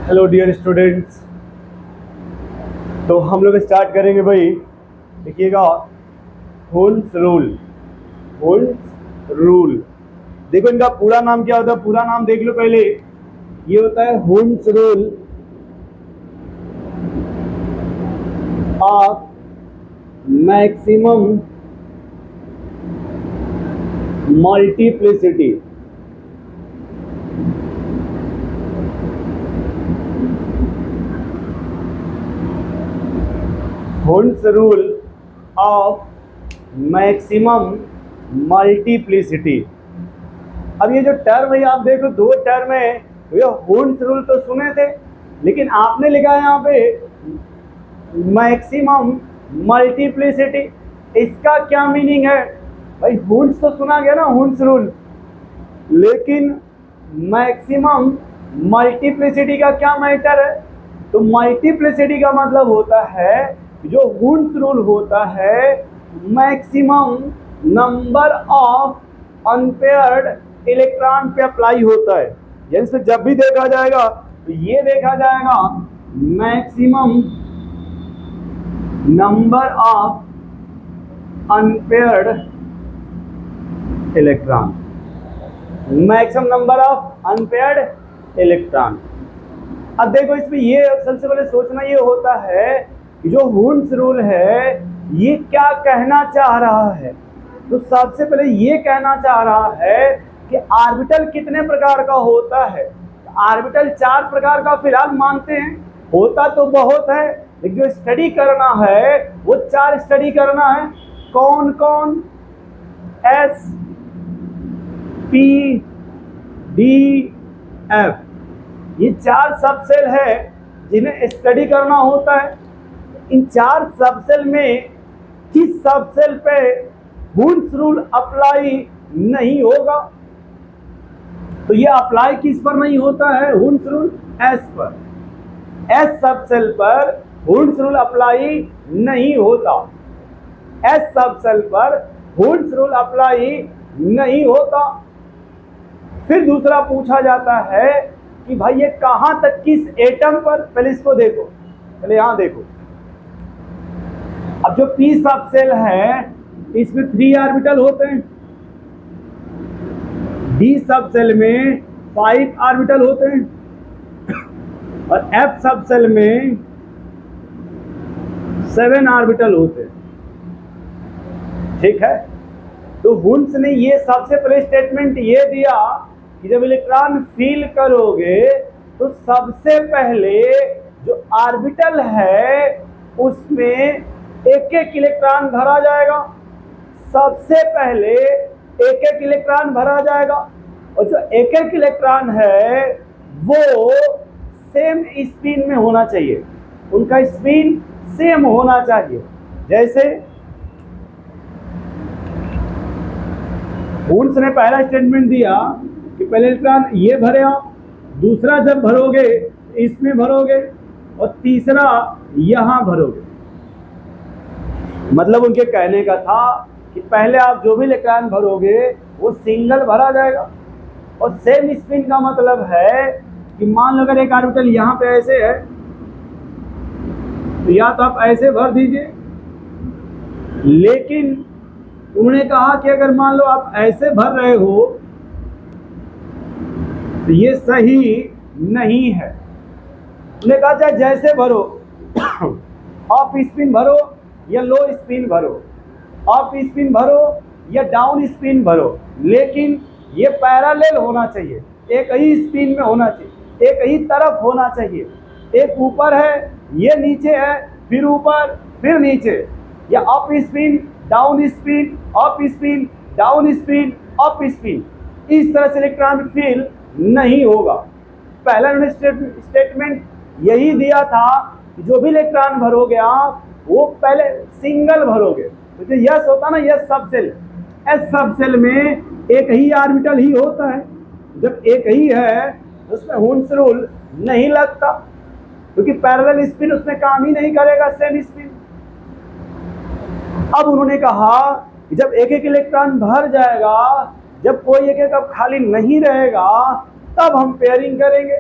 Hello dear students. तो हम लोग स्टार्ट करेंगे भाई। देखिएगा, होल्स रूल। होल्स रूल, देखो इनका पूरा नाम क्या होता है, पूरा नाम देख लो पहले। ये होता है holes rule of maximum multiplicity. Holes rule of maximum multiplicity. अब ये जो टर्म है आप देखो, दो टर्म है। ये होल्स रूल तो सुने थे, लेकिन आपने लिखा है यहाँ पे मैक्सिमम मल्टीप्लिसिटी। इसका क्या मीनिंग है भाई? होल्स तो सुना गया ना, होल्स रूल, लेकिन मैक्सिमम मल्टीप्लिसिटी का क्या मैटर है? तो मल्टीप्लिसिटी का मतलब होता है, जो होल्स रूल होता है, maximum number of unpaired electron पे अप्लाई होता है। यानी इसमें जब भी देखा जाएगा तो ये देखा जाएगा maximum number of unpaired electron, maximum number of unpaired electron. अब देखो, इसमें ये सबसे पहले सोचना ये होता है कि जो होल्स रूल है ये क्या कहना चाह रहा है। तो सबसे पहले ये कहना चाह रहा है कि ऑर्बिटल कितने प्रकार का होता है। ऑर्बिटल 4 प्रकार का फिलहाल मानते हैं, होता तो बहुत है, लेकिन जो स्टडी करना है वो 4 स्टडी करना है। कौन कौन? एस, पी, डी, एफ, ये 4 सबसेल है जिन्हें स्टडी करना होता है। इन 4 सबसेल में किस सबसेल पे होल्स रूल अप्लाई नहीं होगा? तो ये अप्लाई किस पर नहीं होता है होल्स रूल? एस पर। एस सबसेल पर होल्स रूल अप्लाई नहीं होता। एस सबसेल पर होल्स रूल अप्लाई नहीं होता। फिर दूसरा पूछा जाता है कि भाई ये कहां तक, किस एटम पर? पहले इसको देखो, पहले यहां देखो। अब जो पी सबसेल है इसमें 3 ऑर्बिटल होते हैं, डी सबसेल में 5 ऑर्बिटल होते हैं, और एफ सबसेल में 7 ऑर्बिटल होते हैं। ठीक है, तो होल्स ने ये सबसे पहले स्टेटमेंट ये दिया कि जब इलेक्ट्रॉन फील करोगे तो सबसे पहले जो ऑर्बिटल है उसमें एक एक इलेक्ट्रॉन भरा जाएगा। सबसे पहले एक एक इलेक्ट्रॉन भरा जाएगा, और जो एक एक इलेक्ट्रॉन है वो सेम स्पिन में होना चाहिए, उनका स्पिन सेम होना चाहिए। जैसे होल्स ने पहला स्टेटमेंट दिया कि पहले इलेक्ट्रॉन ये भरे आप, दूसरा जब भरोगे इसमें भरोगे, और तीसरा यहां भरोगे। मतलब उनके कहने का था कि पहले आप जो भी इलेक्ट्रॉन भरोगे वो सिंगल भरा जाएगा। और सेम स्पिन का मतलब है कि मान लो अगर एक ऑर्बिटल यहाँ पे ऐसे है तो या तो आप ऐसे भर दीजिए, लेकिन उन्होंने कहा कि अगर मान लो आप ऐसे भर रहे हो तो ये सही नहीं है। उन्होंने कहा चाहे जैसे भरो, अप स्पिन भरो या लो स्पिन भरो, अप स्पिन भरो या डाउन स्पिन भरो, लेकिन ये पैरेलल होना चाहिए, एक ही स्पिन में होना चाहिए, एक ही तरफ होना चाहिए। एक ऊपर है, ये नीचे है, फिर ऊपर, फिर नीचे, या up spin down spin, up spin down spin, up spin, इस तरह से इलेक्ट्रॉन फील नहीं होगा। पहला उन्होंने स्टेटमेंट यही दिया था कि जो भी इलेक्ट्रॉन भरोगे आप वो पहले सिंगल भरोगे। तो जो यस होता ना, यस सबसेल, एस सबसेल में एक ही ऑर्बिटल ही होता है। जब एक ही है तो उसमें होल्स रूल नहीं लगता, क्योंकि पैरेलल स्पिन उसमें काम ही नहीं करेगा, सेम स्पिन। अब उन्होंने कहा कि जब एक एक इलेक्ट्रॉन भर जाएगा, जब कोई एक एक अब खाली नहीं रहेगा, तब हम पेयरिंग करेंगे।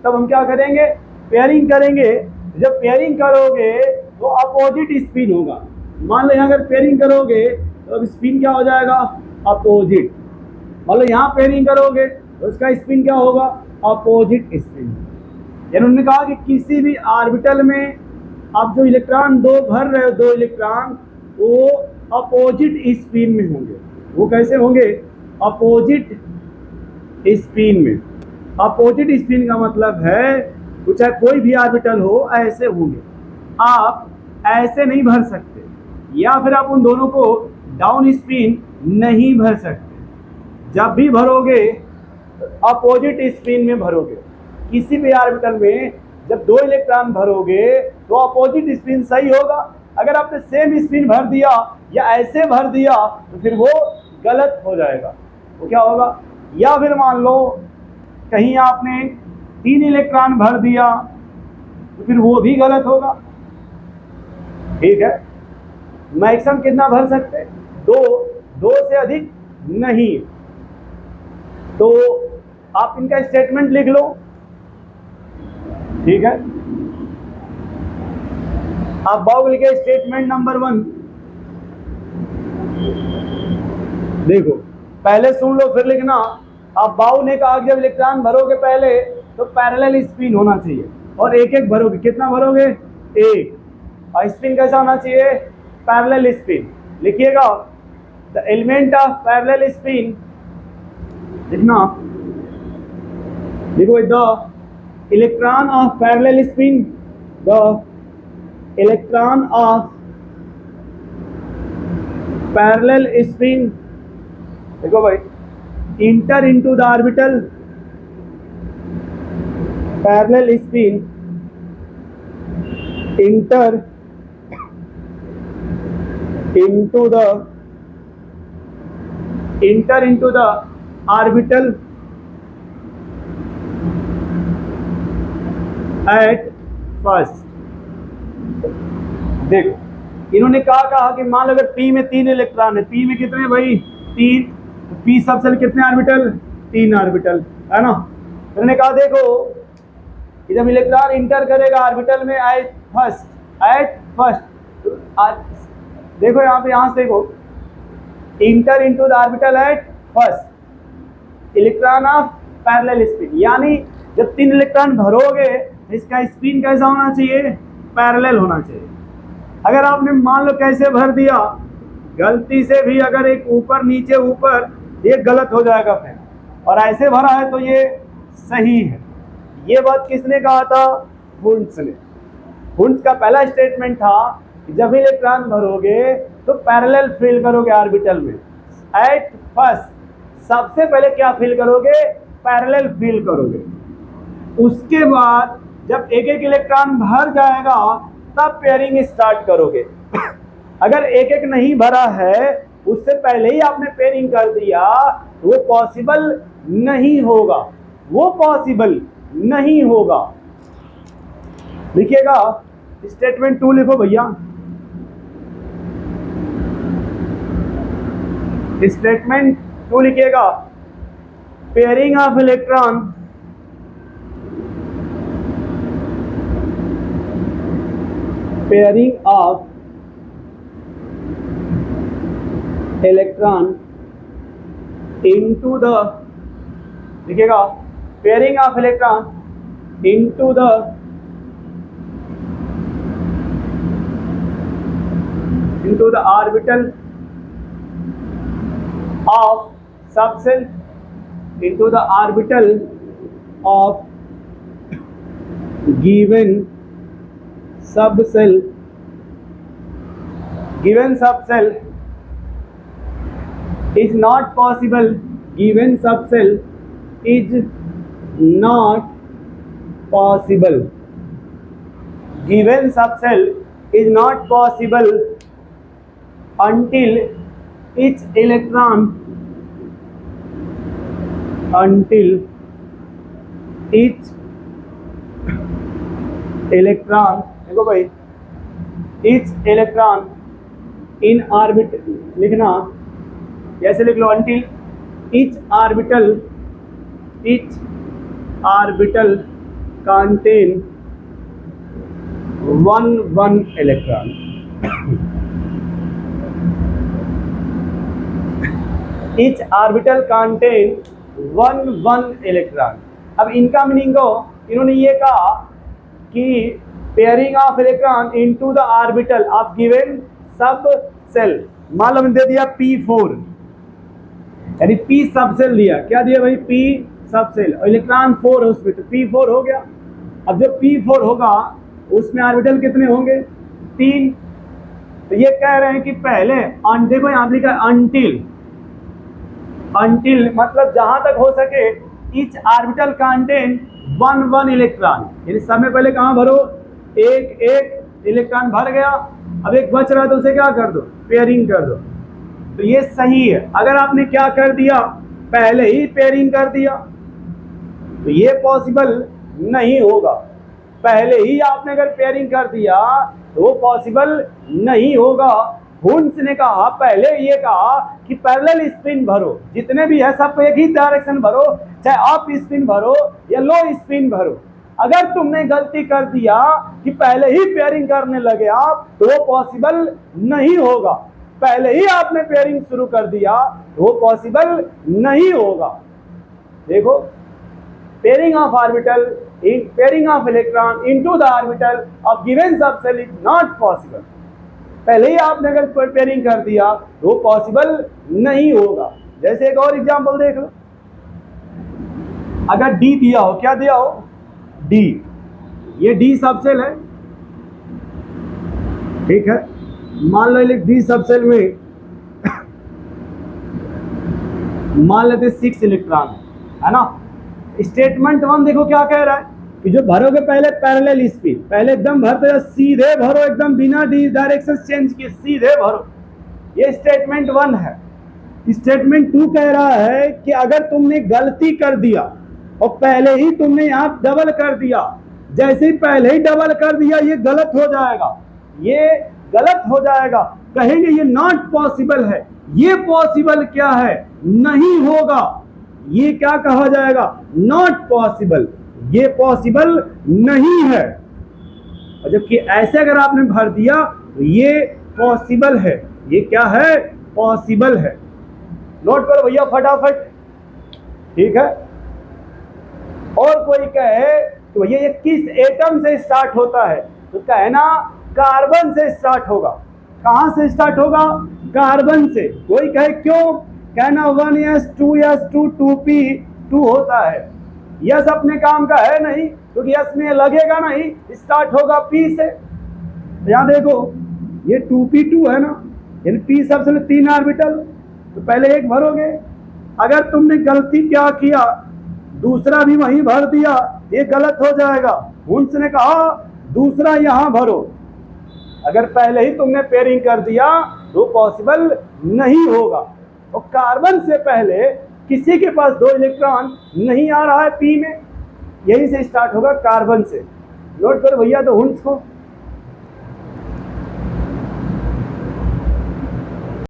तब हम क्या करेंगे, पेयरिंग करेंगे। जब पेयरिंग करोगे तो अपोजिट स्पिन होगा। मान लो यहाँ अगर पेयरिंग करोगे तो अब स्पिन क्या हो जाएगा, अपोजिट। मान लो यहाँ पेयरिंग करोगे तो उसका स्पिन क्या होगा, अपोजिट स्पिन। यानी उन्होंने कहा कि किसी भी ऑर्बिटल में आप जो इलेक्ट्रॉन दो भर रहे हो, दो इलेक्ट्रॉन, वो अपोजिट स्पिन में होंगे। वो कैसे होंगे, अपोजिट स्पिन में। अपोजिट स्पिन का मतलब है तो चाहे कोई भी ऑर्बिटल हो ऐसे होंगे। आप ऐसे नहीं भर सकते, या फिर आप उन दोनों को डाउन स्पिन नहीं भर सकते। जब भी भरोगे अपोजिट स्पिन में भरोगे। किसी भी ऑर्बिटल में जब दो इलेक्ट्रॉन भरोगे तो अपोजिट स्पिन सही होगा। अगर आपने सेम स्पिन भर दिया या ऐसे भर दिया तो फिर वो गलत हो जाएगा। वो क्या होगा, या फिर मान लो कहीं आपने 3 इलेक्ट्रॉन भर दिया तो फिर वो भी गलत होगा। ठीक है, मैक्सिमम कितना भर सकते, 2 से अधिक नहीं। तो आप इनका स्टेटमेंट लिख लो। ठीक है, आप बाउल लिखे स्टेटमेंट नंबर 1। देखो पहले सुन लो फिर लिखना। आप बाउ ने कहा जब इलेक्ट्रॉन भरोगे पहले तो पैरेलल स्पिन होना चाहिए, और एक एक भरोगे। कितना भरोगे, 1। और स्पिन कैसा होना चाहिए, पैरेलल स्पिन। लिखिएगा the element of parallel spin, लिखना। देखो the electron of parallel spin, the electron of parallel spin. देखो भाई, inter into the orbital parallel spin, inter into the orbital at first। देखो इन्होंने कहा कि मान लो अगर P में 3 इलेक्ट्रॉन है, P में कितने भाई, 3, तो P सबसेल कितने ऑर्बिटल, 3 ऑर्बिटल, है ना। इन्होंने कहा देखो कि जब इलेक्ट्रॉन इंटर करेगा ऑर्बिटल में एट फर्स्ट, देखो यहाँ पे, यहाँ से देखो, inter into the orbital at first electron of parallel spin. यानी जब 3 इलेक्ट्रॉन भरोगे इसका स्पिन कैसा होना चाहिए, पैरेलल होना चाहिए। अगर आपने मान लो कैसे भर दिया, गलती से भी अगर एक ऊपर नीचे ऊपर, ये गलत हो जाएगा फिर। और ऐसे भरा है तो ये सही है। ये बात किसने कहा था, वुंड्स ने। वुंड्स का पहला स्टेटमेंट था कि जब इलेक्ट्रॉन भरोगे तो पैरेलल फिल करोगे ऑर्बिटल में एट फर्स्ट। सबसे पहले क्या फिल करोगे, पैरेलल फिल करोगे। उसके बाद जब एक एक इलेक्ट्रॉन भर जाएगा तब पेयरिंग स्टार्ट करोगे। अगर एक एक नहीं भरा है, उससे पहले ही आपने पेयरिंग कर दिया, वो पॉसिबल नहीं होगा, वो पॉसिबल नहीं होगा। लिखिएगा स्टेटमेंट 2 लिखो भैया। स्टेटमेंट 2 लिखिएगा, pairing of electron pairing of electron into the, लिखिएगा pairing of electron into the orbital of subcell into the orbital of given subcell is not possible, given subcell is not possible, given subcell is not possible until each electron देखो भाई, each electron in orbit, लिखना कैसे लिख लो, until each orbital contain one electron. Each orbital contain one electron. अब इनका meaning को इन्होंने ये कहा कि pairing of electron into the orbital of given सब सेल। मान लो मैंने दे दिया P4, यानी P सब सेल दिया। क्या दिया भाई? P सब सेल, और इलेक्ट्रॉन 4 है उसमें, तो P4 हो गया। अब जब P4 होगा उसमें ऑर्बिटल कितने होंगे? 3। तो ये कह रहे हैं कि पहले देखो यहाँ लिखा है अंटिल मतलब जहां तक हो सके each orbital contain one electron, यानी समय पहले कहाँ भरो? एक इलेक्ट्रॉन भर गया, अब एक बच रहा है तो उसे क्या कर दो? पेयरिंग कर दो। तो ये सही है। अगर आपने क्या कर दिया? पहले ही पेयरिंग कर दिया, तो ये पॉसिबल नहीं होगा। पहले ही आपने अगर पेयरिंग कर दिया तो वो पॉसिबल नहीं होगा। हुंस ने कहा, पहले ये कहा कि पैरेलल स्पिन भरो, जितने भी है सबको एक ही डायरेक्शन भरो, चाहे अप स्पिन भरो या लो स्पिन भरो। अगर तुमने गलती कर दिया कि पहले ही पेयरिंग करने लगे आप, तो वो पॉसिबल नहीं होगा। पहले ही आपने पेयरिंग शुरू कर दिया तो वो पॉसिबल नहीं होगा। देखो, pairing of orbital pairing of electron into the orbital of given subshell is not possible. पहले ही आपने अगर पेयरिंग कर दिया तो वो पॉसिबल नहीं होगा। जैसे एक और एग्जांपल देख लो, अगर डी दिया हो, क्या दिया हो? डी, ये डी सबसेल है, ठीक है। मान लो डी सबसेल में मान लेते 6 इलेक्ट्रॉन है ना। स्टेटमेंट 1 देखो क्या कह रहा है कि जो भरोगे पहले पैरेलल स्पिन, पहले एकदम भरते हो, सीधे भरो, एकदम बिना डायरेक्शन चेंज किए सीधे भरो। ये स्टेटमेंट 1 है। स्टेटमेंट 2 कह रहा है कि अगर तुमने गलती कर दिया और पहले ही तुमने यहाँ डबल कर दिया, जैसे ही पहले ही डबल कर दिया, ये गलत हो जाएगा, ये गलत हो जाएगा। कहेंगे ये नॉट पॉसिबल है। ये पॉसिबल क्या है? नहीं होगा। ये क्या कहा जाएगा? Not possible. ये पॉसिबल नहीं है। और जबकि ऐसे अगर आपने भर दिया तो ये पॉसिबल है। ये क्या है? पॉसिबल है। नोट करो भैया फटाफट, ठीक है। और कोई कहे तो भैया ये किस एटम से स्टार्ट होता है, तो कहे ना कार्बन से स्टार्ट होगा। कहां से स्टार्ट होगा? कार्बन से। कोई कहे क्यों? कहना 1s 2s 2p 2 होता है। यस अपने काम का है नहीं, क्योंकि यस में लगेगा नहीं, स्टार्ट होगा p से। यहां देखो ये 2p2 है ना, यानी p सबसे 3 ऑर्बिटल, तो पहले एक भरोगे। अगर तुमने गलती क्या किया, दूसरा भी वहीं भर दिया, ये गलत हो जाएगा। हुंस ने कहा दूसरा यहां भरो। अगर पहले ही तुमने पेयरिंग कर दिया तो पॉसिबल नहीं होगा। और कार्बन से पहले किसी के पास 2 इलेक्ट्रॉन नहीं आ रहा है p में, यही से स्टार्ट होगा कार्बन से। नोट करो भैया तो हुंस को।